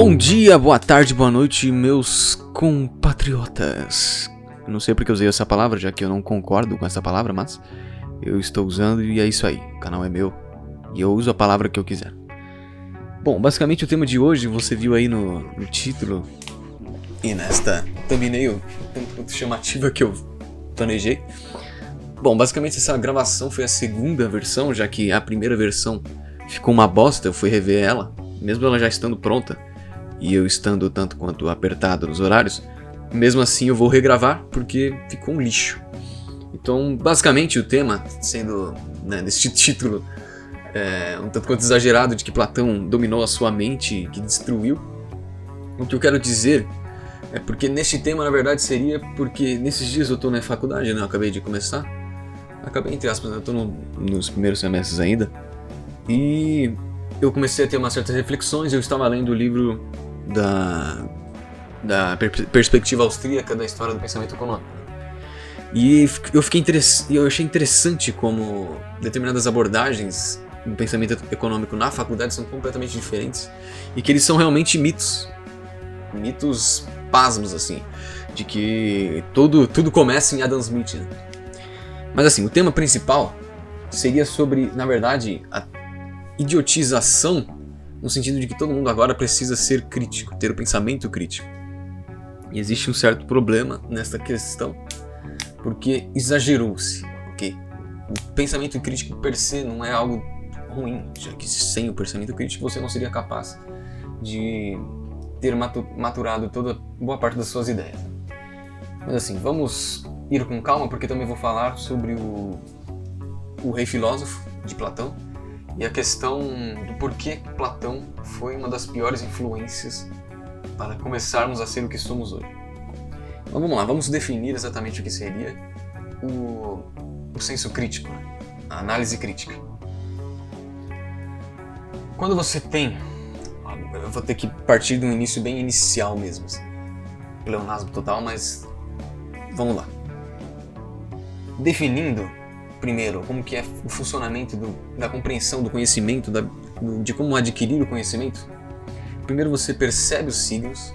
Bom dia, boa tarde, boa noite, meus compatriotas. Eu não sei porque eu usei essa palavra, já que eu não concordo com essa palavra, mas eu estou usando e é isso aí. O canal é meu e eu uso a palavra que eu quiser. Bom, basicamente o tema de hoje você viu aí no título e nesta thumbnail tanto chamativa que eu planejei. Bom, basicamente essa gravação foi a segunda versão, já que a primeira versão ficou uma bosta, eu fui rever ela, mesmo ela já estando pronta e eu estando tanto quanto apertado nos horários, mesmo assim eu vou regravar porque ficou um lixo. Então, basicamente o tema, sendo desse título um tanto quanto exagerado de que Platão dominou a sua mente, que destruiu, o que eu quero dizer é porque neste tema, na verdade, seria porque nesses dias eu tô na faculdade, né? Eu acabei de começar. Acabei, entre aspas, eu tô nos primeiros semestres ainda. E eu comecei a ter umas certas reflexões. Eu estava lendo o livro da perspectiva austríaca da história do pensamento econômico. E eu achei interessante como determinadas abordagens do pensamento econômico na faculdade são completamente diferentes. E que eles são realmente mitos. Mitos pasmos, assim. De que tudo começa em Adam Smith, né? Mas assim, o tema principal seria sobre, na verdade, a idiotização, no sentido de que todo mundo agora precisa ser crítico, ter o pensamento crítico. E existe um certo problema nesta questão, porque exagerou-se, ok? O pensamento crítico per se não é algo ruim, já que sem o pensamento crítico você não seria capaz de ter maturado boa parte das suas ideias. Mas assim, vamos ir com calma, porque também vou falar sobre o Rei Filósofo de Platão e a questão do porquê Platão foi uma das piores influências para começarmos a ser o que somos hoje. Então vamos lá, vamos definir exatamente o que seria o senso crítico, a análise crítica. Quando você tem, eu vou ter que partir de um início bem inicial mesmo, assim, pleonasmo total, mas vamos lá. Definindo, primeiro, como que é o funcionamento da compreensão do conhecimento, de como adquirir o conhecimento. Primeiro você percebe os signos,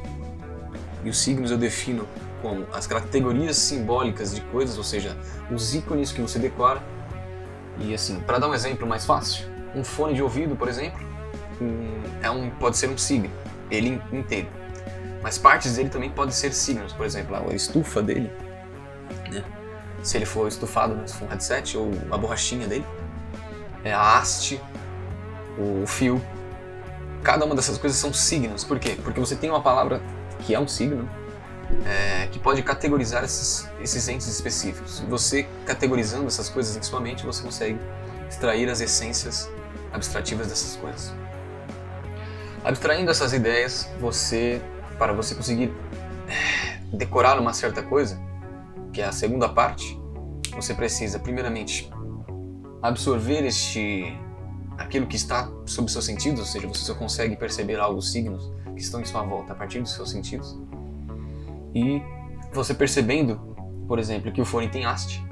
e os signos eu defino como as categorias simbólicas de coisas, ou seja, os ícones que você decora. E assim, para dar um exemplo mais fácil, um fone de ouvido, por exemplo, pode ser um signo, ele inteiro. Mas partes dele também podem ser signos, por exemplo, a estufa dele, né? Se ele for estufado, se for um headset, ou a borrachinha dele, a haste, o fio. Cada uma dessas coisas são signos. Por quê? Porque você tem uma palavra que é um signo, que pode categorizar esses entes específicos. E você, categorizando essas coisas em sua mente, você consegue extrair as essências abstrativas dessas coisas. Abstraindo essas ideias, para você conseguir decorar uma certa coisa, que é a segunda parte, você precisa, primeiramente, absorver aquilo que está sob seus sentidos, ou seja, você só consegue perceber os signos que estão em sua volta a partir dos seus sentidos. E você percebendo, por exemplo, que o fone tem haste,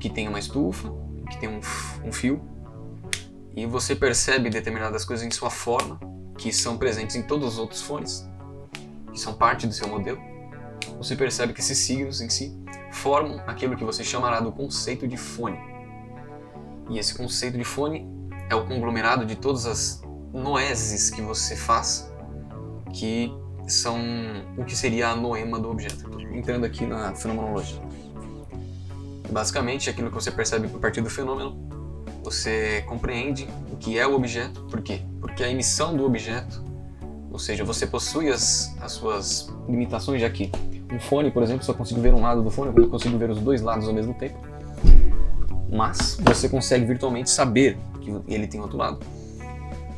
que tem uma estufa, que tem um fio, e você percebe determinadas coisas em sua forma, que são presentes em todos os outros fones, que são parte do seu modelo. Você percebe que esses signos em si formam aquilo que você chamará do conceito de fone. E esse conceito de fone é o conglomerado de todas as noeses que você faz, que são o que seria a noema do objeto. Entrando aqui na fenomenologia. Basicamente, aquilo que você percebe a partir do fenômeno, você compreende o que é o objeto. Por quê? Porque a emissão do objeto, ou seja, você possui as suas limitações, já que um fone, por exemplo, só consigo ver um lado do fone, eu não consigo ver os dois lados ao mesmo tempo. Mas você consegue virtualmente saber que ele tem outro lado.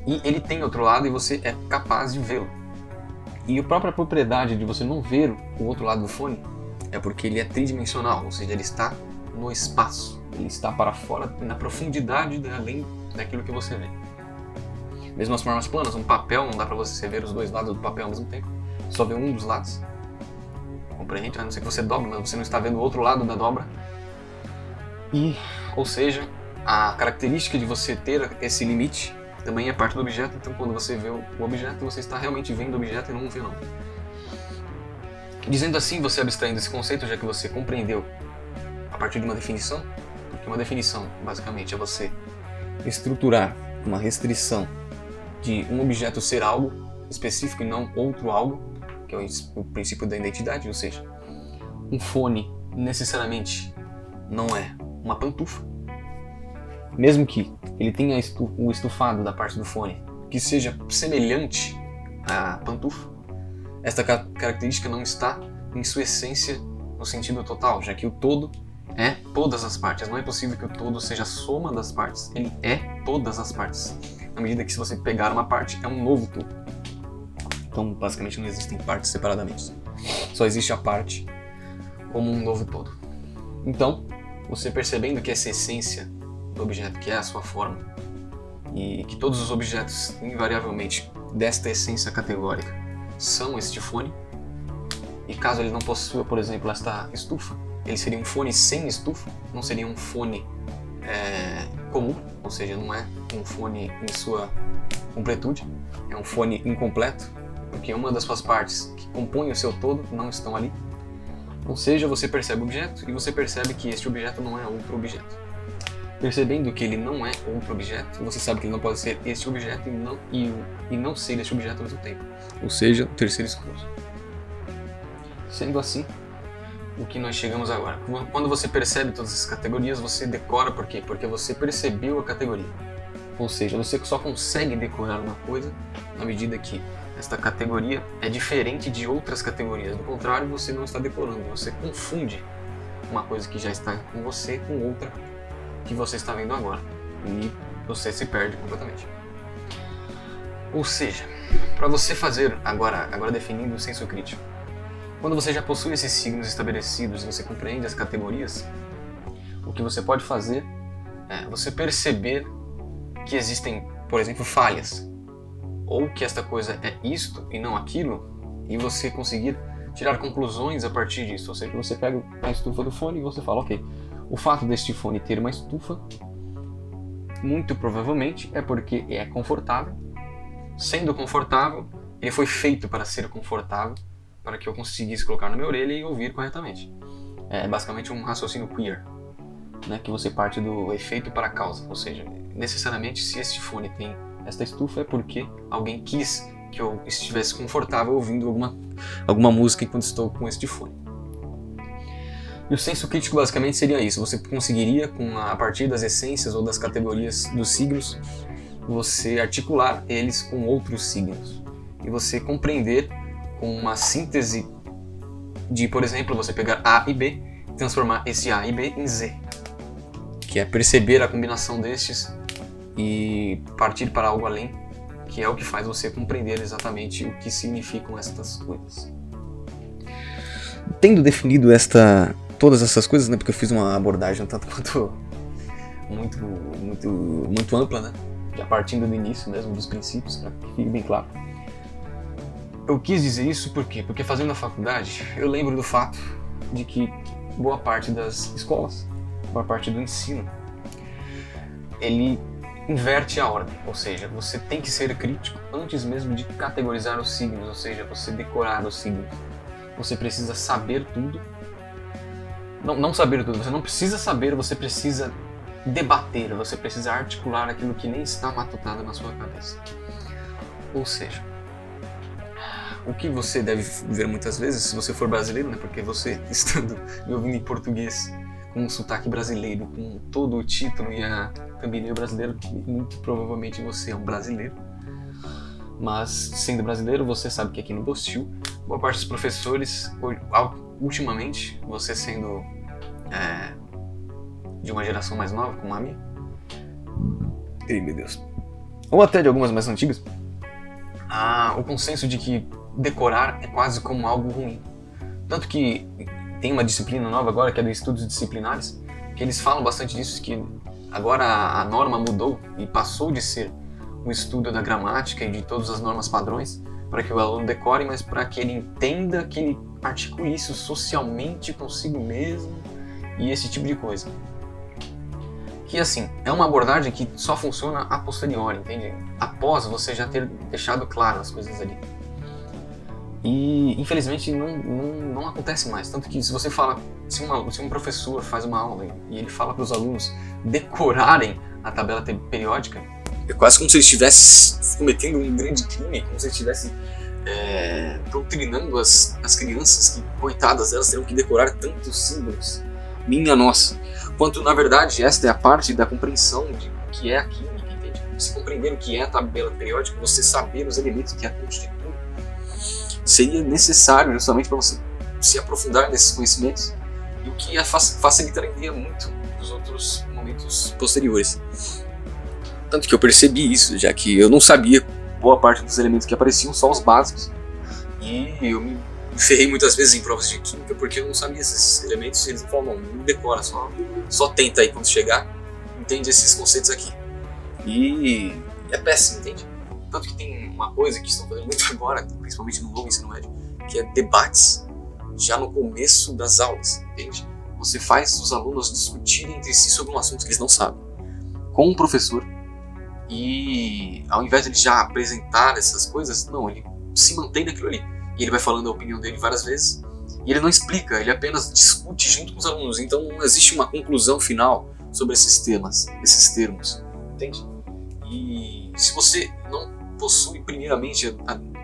E ele tem outro lado e você é capaz de vê-lo. E a própria propriedade de você não ver o outro lado do fone é porque ele é tridimensional, ou seja, ele está no espaço. Ele está para fora, na profundidade, além daquilo que você vê. Mesmo as formas planas, um papel, não dá para você ver os dois lados do papel ao mesmo tempo. Só vê um dos lados. Compreende? A não ser que você dobre, mas você não está vendo o outro lado da dobra. Ou seja, a característica de você ter esse limite também é parte do objeto, então quando você vê o objeto, você está realmente vendo o objeto e não um fenômeno. Dizendo assim, você abstraindo esse conceito, já que você compreendeu a partir de uma definição, porque uma definição, basicamente, é você estruturar uma restrição de um objeto ser algo específico e não outro algo, que é o princípio da identidade, ou seja, um fone necessariamente não é uma pantufa, mesmo que ele tenha o estufado da parte do fone que seja semelhante à pantufa, esta característica não está em sua essência no sentido total, já que o todo é todas as partes. Não é possível que o todo seja a soma das partes, ele é todas as partes. Na medida que se você pegar uma parte, é um novo todo. Então, basicamente, não existem partes separadamente. Só existe a parte como um novo todo. Então, você percebendo que essa essência do objeto, que é a sua forma, e que todos os objetos, invariavelmente, desta essência categórica, são este fone, e caso ele não possua, por exemplo, esta estufa, ele seria um fone sem estufa, não seria um fone comum, ou seja, não é um fone em sua completude, é um fone incompleto, porque uma das suas partes que compõem o seu todo não estão ali. Ou seja, você percebe o objeto e você percebe que este objeto não é outro objeto. Percebendo que ele não é outro objeto, você sabe que ele não pode ser este objeto e não ser este objeto ao mesmo tempo. Ou seja, o terceiro excluso. Sendo assim, o que nós chegamos agora. Quando você percebe todas essas categorias, você decora por quê? Porque você percebeu a categoria. Ou seja, você só consegue decorar uma coisa na medida que esta categoria é diferente de outras categorias. Do contrário, você não está decorando, você confunde uma coisa que já está com você com outra que você está vendo agora. E você se perde completamente. Ou seja, para você fazer, agora definindo o senso crítico, quando você já possui esses signos estabelecidos e você compreende as categorias, o que você pode fazer é você perceber que existem, por exemplo, falhas, ou que esta coisa é isto e não aquilo, e você conseguir tirar conclusões a partir disso. Ou seja, você pega a estufa do fone e você fala, ok, o fato deste fone ter uma estufa, muito provavelmente é porque é confortável. Sendo confortável, ele foi feito para ser confortável, para que eu conseguisse colocar na minha orelha e ouvir corretamente. É basicamente um raciocínio queer, né, que você parte do efeito para a causa. Ou seja, necessariamente se este fone tem esta estufa é porque alguém quis que eu estivesse confortável ouvindo alguma música enquanto estou com este fone. E o senso crítico basicamente seria isso. Você conseguiria, a partir das essências ou das categorias dos signos, você articular eles com outros signos. E você compreender com uma síntese de, por exemplo, você pegar A e B e transformar esse A e B em Z. Que é perceber a combinação destes e partir para algo além, que é o que faz você compreender exatamente o que significam estas coisas. Tendo definido todas essas coisas, né, porque eu fiz uma abordagem um tanto quanto muito ampla, né, já partindo do início mesmo, dos princípios, para que fique bem claro. Eu quis dizer isso por quê? Porque fazendo a faculdade, eu lembro do fato de que boa parte das escolas, boa parte do ensino, ele inverte a ordem, ou seja, você tem que ser crítico antes mesmo de categorizar os signos, ou seja, você decorar os signos. Você precisa saber tudo. Não saber tudo, você não precisa saber, você precisa debater, você precisa articular aquilo que nem está matutado na sua cabeça. Ou seja, o que você deve ver muitas vezes, se você for brasileiro, né, porque você estando me ouvindo em português, com um sotaque brasileiro, com todo o título e a thumbnail brasileiro, muito provavelmente você é um brasileiro. Mas, sendo brasileiro, você sabe que aqui no Bostil, boa parte dos professores, ultimamente, você sendo de uma geração mais nova, como a minha, ei meu Deus, ou até de algumas mais antigas, o consenso de que decorar é quase como algo ruim. Tanto que tem uma disciplina nova agora, que é de estudos disciplinares, que eles falam bastante disso, que agora a norma mudou e passou de ser o estudo da gramática e de todas as normas padrões, para que o aluno decore, mas para que ele entenda, que ele articule isso socialmente consigo mesmo e esse tipo de coisa. que assim, é uma abordagem que só funciona a posteriori, entende? Após você já ter deixado claro as coisas ali. E infelizmente não acontece mais, tanto que se você fala, se um professor faz uma aula e ele fala para os alunos decorarem a tabela periódica, é quase como se ele estivesse cometendo um grande crime, como se ele estivesse doutrinando as crianças que, coitadas, elas terão que decorar tantos símbolos. Minha nossa! Quanto, na verdade, esta é a parte da compreensão de o que é a química, entende? Você compreender o que é a tabela periódica, você saber os elementos que a constituem, seria necessário justamente para você se aprofundar nesses conhecimentos, e o que facilitaria muito os outros momentos posteriores. Tanto que eu percebi isso, já que eu não sabia boa parte dos elementos que apareciam, só os básicos, e eu me ferrei muitas vezes em provas de química porque eu não sabia esses elementos, e eles me falaram, não decora, só tenta aí quando chegar, entende esses conceitos aqui. E é péssimo, entende? Tanto que tem uma coisa que estão fazendo muito agora, principalmente no novo ensino médio, que é debates, já no começo das aulas, entende? Você faz os alunos discutirem entre si sobre um assunto que eles não sabem, com um professor, e ao invés de ele já apresentar essas coisas, não, ele se mantém naquilo ali. E ele vai falando a opinião dele várias vezes, e ele não explica, ele apenas discute junto com os alunos. Então não existe uma conclusão final sobre esses termos, entende? E se você não possui primeiramente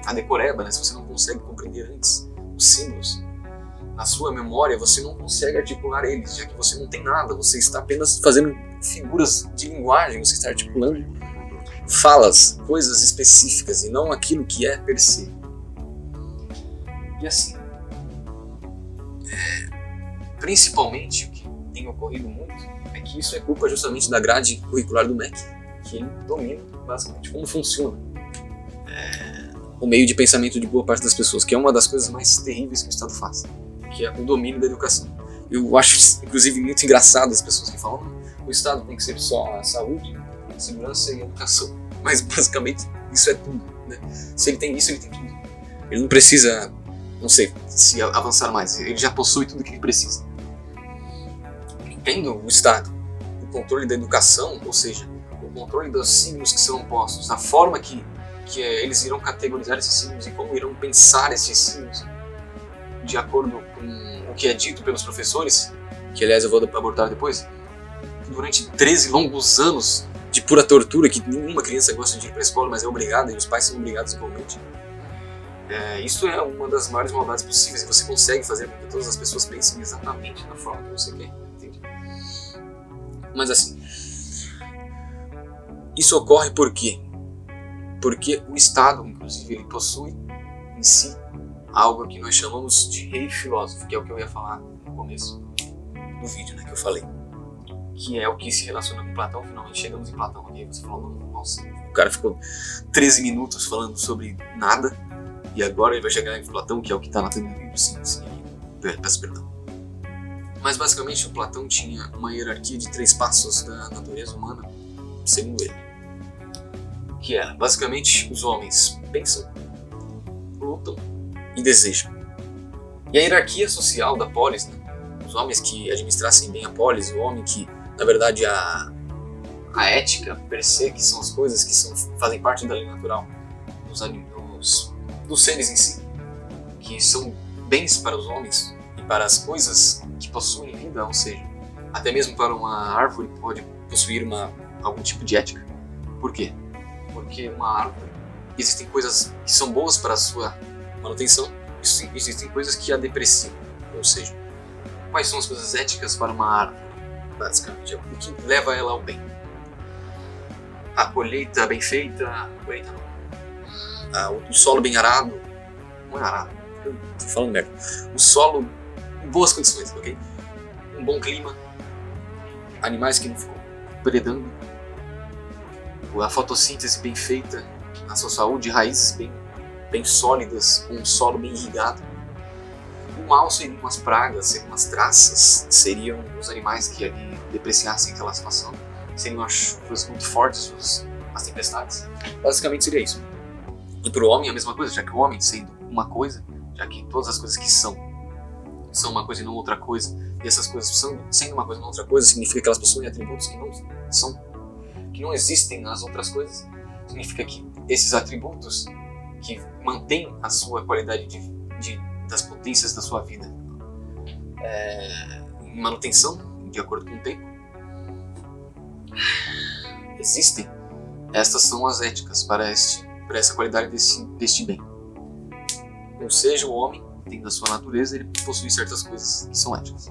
a decoreba, né? Se você não consegue compreender antes os símbolos, na sua memória você não consegue articular eles, já que você não tem nada, você está apenas fazendo figuras de linguagem, você está articulando falas, coisas específicas e não aquilo que é per se. E assim, principalmente o que tem ocorrido muito é que isso é culpa justamente da grade curricular do MEC, que ele domina basicamente como funciona o meio de pensamento de boa parte das pessoas, que é uma das coisas mais terríveis que o Estado faz, que é o domínio da educação. Eu acho, inclusive, muito engraçado as pessoas que falam que o Estado tem que ser só a saúde, a segurança e a educação, mas basicamente isso é tudo, né? Se ele tem isso, ele tem tudo. Ele não precisa, não sei, se avançar mais, ele já possui tudo que ele precisa. Tendo o Estado o controle da educação, ou seja, o controle dos signos que são postos, a forma que eles irão categorizar esses signos e como irão pensar esses signos, de acordo com o que é dito pelos professores, que aliás eu vou abordar depois, durante 13 longos anos de pura tortura, que nenhuma criança gosta de ir para a escola, mas é obrigada, e os pais são obrigados igualmente. Isso é uma das maiores maldades possíveis, e você consegue fazer com que todas as pessoas pensem exatamente da forma que você quer, entende? Mas assim, isso ocorre por quê? Porque o Estado, inclusive, ele possui em si algo que nós chamamos de rei filósofo, que é o que eu ia falar no começo do vídeo, né, que eu falei, que é o que se relaciona com Platão. Finalmente chegamos em Platão, e aí você falou, nossa, o cara ficou 13 minutos falando sobre nada, e agora ele vai chegar em Platão, que é o que está na tela do livro, sim, peço perdão. Mas basicamente o Platão tinha uma hierarquia de 3 passos da natureza humana, segundo ele, que era, basicamente, os homens pensam, lutam e desejam. E a hierarquia social da polis, né? Os homens que administrassem bem a polis, o homem que, na verdade, a ética per se, que são as coisas que fazem parte da lei natural dos seres em si, que são bens para os homens e para as coisas que possuem vida, ou seja, até mesmo para uma árvore pode possuir algum tipo de ética. Por quê? Porque uma árvore, existem coisas que são boas para a sua manutenção, existem coisas que a depreciam, ou seja, quais são as coisas éticas para uma árvore? Basicamente, o que leva ela ao bem. A colheita bem feita, o solo bem arado, não é arado, eu tô falando merda, o solo em boas condições, ok? Um bom clima, animais que não ficam predando, a fotossíntese bem feita, a sua saúde, raízes bem sólidas, com um solo bem irrigado. O mal seriam as pragas, seriam as traças, seriam os animais que ali depreciassem aquela situação, seriam as chuvas muito fortes, as tempestades. Basicamente seria isso. E para o homem a mesma coisa, já que o homem sendo uma coisa, já que todas as coisas que são são uma coisa e não outra coisa, e essas coisas sendo uma coisa e não outra coisa, significa que elas possuem atributos que não existem nas outras coisas. Significa que esses atributos que mantêm a sua qualidade das potências da sua vida em manutenção, de acordo com o tempo, existem. Estas são as éticas para essa qualidade deste bem. Ou seja, o homem, dentro da sua natureza, ele possui certas coisas que são éticas.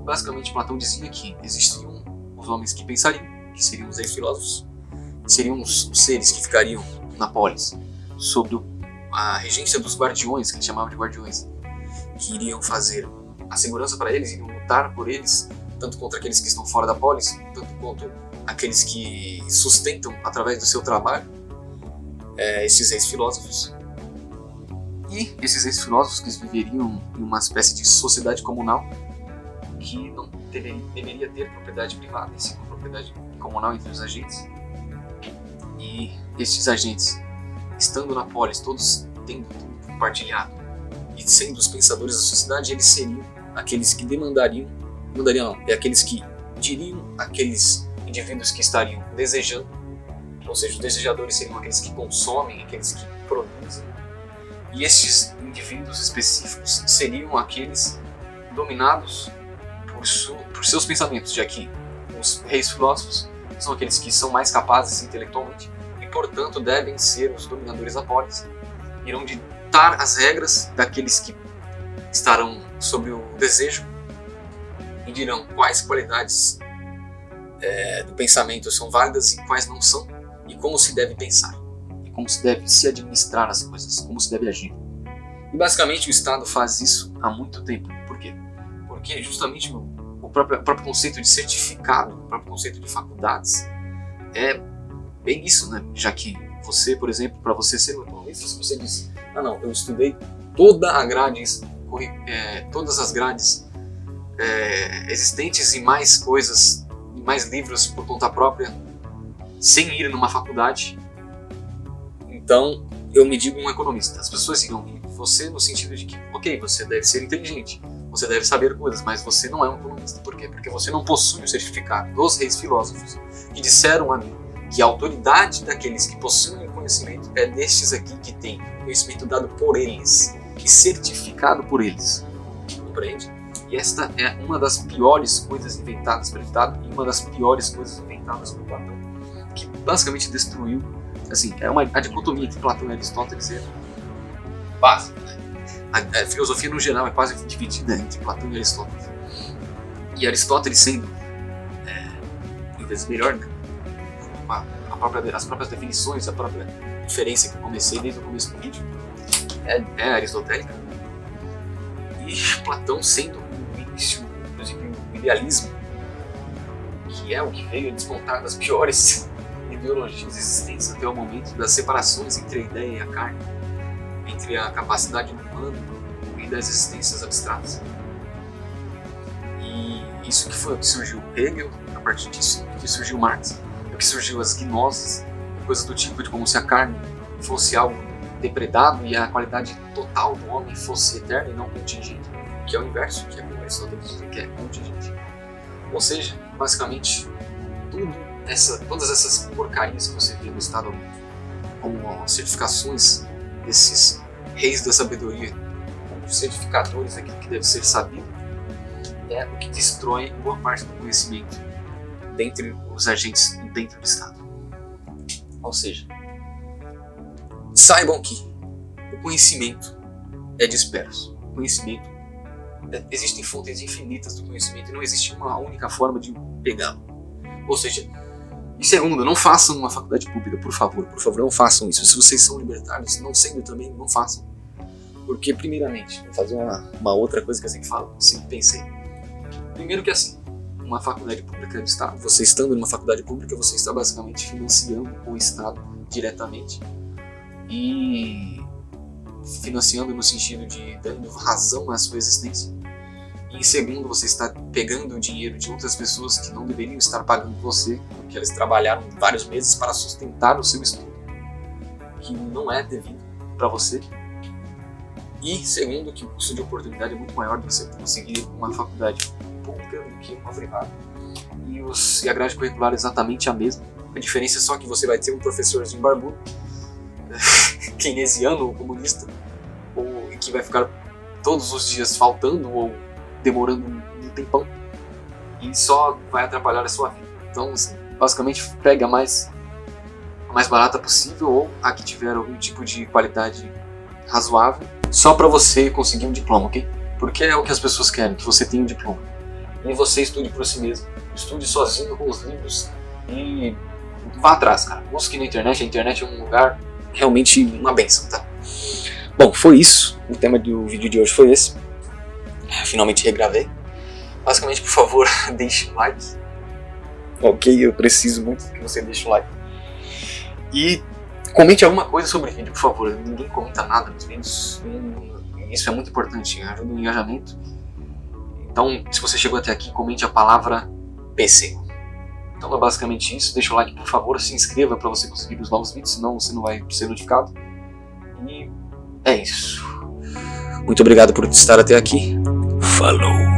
Basicamente, Platão dizia que existiam os homens que pensariam, que seriam os ex-filósofos, seriam os seres que ficariam na polis, sob a regência dos guardiões, que ele chamava de guardiões, que iriam fazer a segurança para eles, iriam lutar por eles, tanto contra aqueles que estão fora da polis, tanto quanto aqueles que sustentam através do seu trabalho esses ex-filósofos. E esses ex-filósofos que viveriam em uma espécie de sociedade comunal que não deveria ter propriedade privada, e sim uma propriedade comunal entre os agentes. E estes agentes, estando na polis, todos tendo tudo compartilhado e sendo os pensadores da sociedade, eles seriam aqueles que aqueles que diriam aqueles indivíduos que estariam desejando, ou seja, os desejadores seriam aqueles que consomem, aqueles que produzem, e estes indivíduos específicos seriam aqueles dominados por seus pensamentos, já que os reis filósofos são aqueles que são mais capazes intelectualmente e, portanto, devem ser os dominadores da polis. Irão ditar as regras daqueles que estarão sob o desejo e dirão quais qualidades do pensamento são válidas e quais não são, e como se deve pensar, e como se deve se administrar as coisas, como se deve agir. E basicamente o Estado faz isso há muito tempo. Por quê? Porque justamente o próprio conceito de certificado, o próprio conceito de faculdades é bem isso, né? Já que você, por exemplo, para você ser um economista, se você diz, não, eu estudei todas as grades existentes e mais coisas, e mais livros por conta própria, sem ir numa faculdade, então eu me digo um economista. As pessoas digam você no sentido de que, ok, você deve ser inteligente, você deve saber coisas, mas você não é um economista. Por quê? Porque você não possui o certificado dos reis filósofos que disseram a mim que a autoridade daqueles que possuem o conhecimento é destes aqui que tem conhecimento dado por eles e certificado por eles. Compreende? E esta é uma das piores coisas inventadas por Estado e uma das piores coisas inventadas por Platão, que basicamente destruiu, assim, a dicotomia entre Platão e Aristóteles é básica, né? A filosofia no geral é quase dividida entre Platão e Aristóteles. E Aristóteles sendo muitas vezes melhor, né? As próprias definições, a própria referência que eu comecei desde o começo do vídeo é aristotélica. E Platão sendo o início, inclusive o idealismo, que é o que veio a desmontar das piores ideologias existentes até o momento, das separações entre a ideia e a carne, entre a capacidade do humano e das existências abstratas. E isso que foi o que surgiu Hegel, a partir disso que surgiu Marx, o que surgiu as gnoses, coisas do tipo de como se a carne fosse algo depredado e a qualidade total do homem fosse eterna e não contingente, que é o inverso, que é como Aristóteles diz, que é contingente. Ou seja, basicamente, todas essas porcarias que você vê no Estado, como certificações desses reis da sabedoria, como certificadores aqui que deve ser sabido, é o que destrói boa parte do conhecimento dentre os agentes dentro do Estado. Ou seja, saibam que o conhecimento é disperso. O conhecimento, existem fontes infinitas do conhecimento e não existe uma única forma de pegá-lo. Ou seja, e segundo, não façam uma faculdade pública, por favor, não façam isso. Se vocês são libertários, não sendo também, não façam. Porque, primeiramente, vou fazer uma outra coisa que eu sempre pensei. Primeiro que assim, uma faculdade pública do Estado, você estando numa faculdade pública, você está basicamente financiando o Estado diretamente e financiando no sentido de dando razão à sua existência. E em segundo, você está pegando o dinheiro de outras pessoas que não deveriam estar pagando você, porque elas trabalharam vários meses para sustentar o seu estudo, que não é devido para você. E segundo, que o custo de oportunidade é muito maior de você conseguir uma faculdade pública do que uma privada. E a grade curricular é exatamente a mesma. A diferença é só que você vai ter um professorzinho barbudo, keynesiano ou comunista, ou que vai ficar todos os dias faltando ou demorando um tempão, e só vai atrapalhar a sua vida. Então, assim, basicamente, pega a mais barata possível ou a que tiver algum tipo de qualidade razoável, só para você conseguir um diploma, ok? Porque é o que as pessoas querem, que você tenha um diploma. E você estude por si mesmo, estude sozinho com os livros e vá atrás, cara. Busque na internet, a internet é um lugar realmente uma benção, tá? Bom, foi isso. O tema do vídeo de hoje foi esse. Finalmente regravei. Basicamente, por favor, deixe um like. Ok, eu preciso muito que você deixe um like. E comente alguma coisa sobre o vídeo, por favor. Ninguém comenta nada nos vídeos. E isso é muito importante, ajuda no engajamento. Então, se você chegou até aqui, comente a palavra PC. Então é basicamente isso. Deixa o like, por favor. Se inscreva para você conseguir os novos vídeos, senão você não vai ser notificado. E é isso. Muito obrigado por estar até aqui. Falou!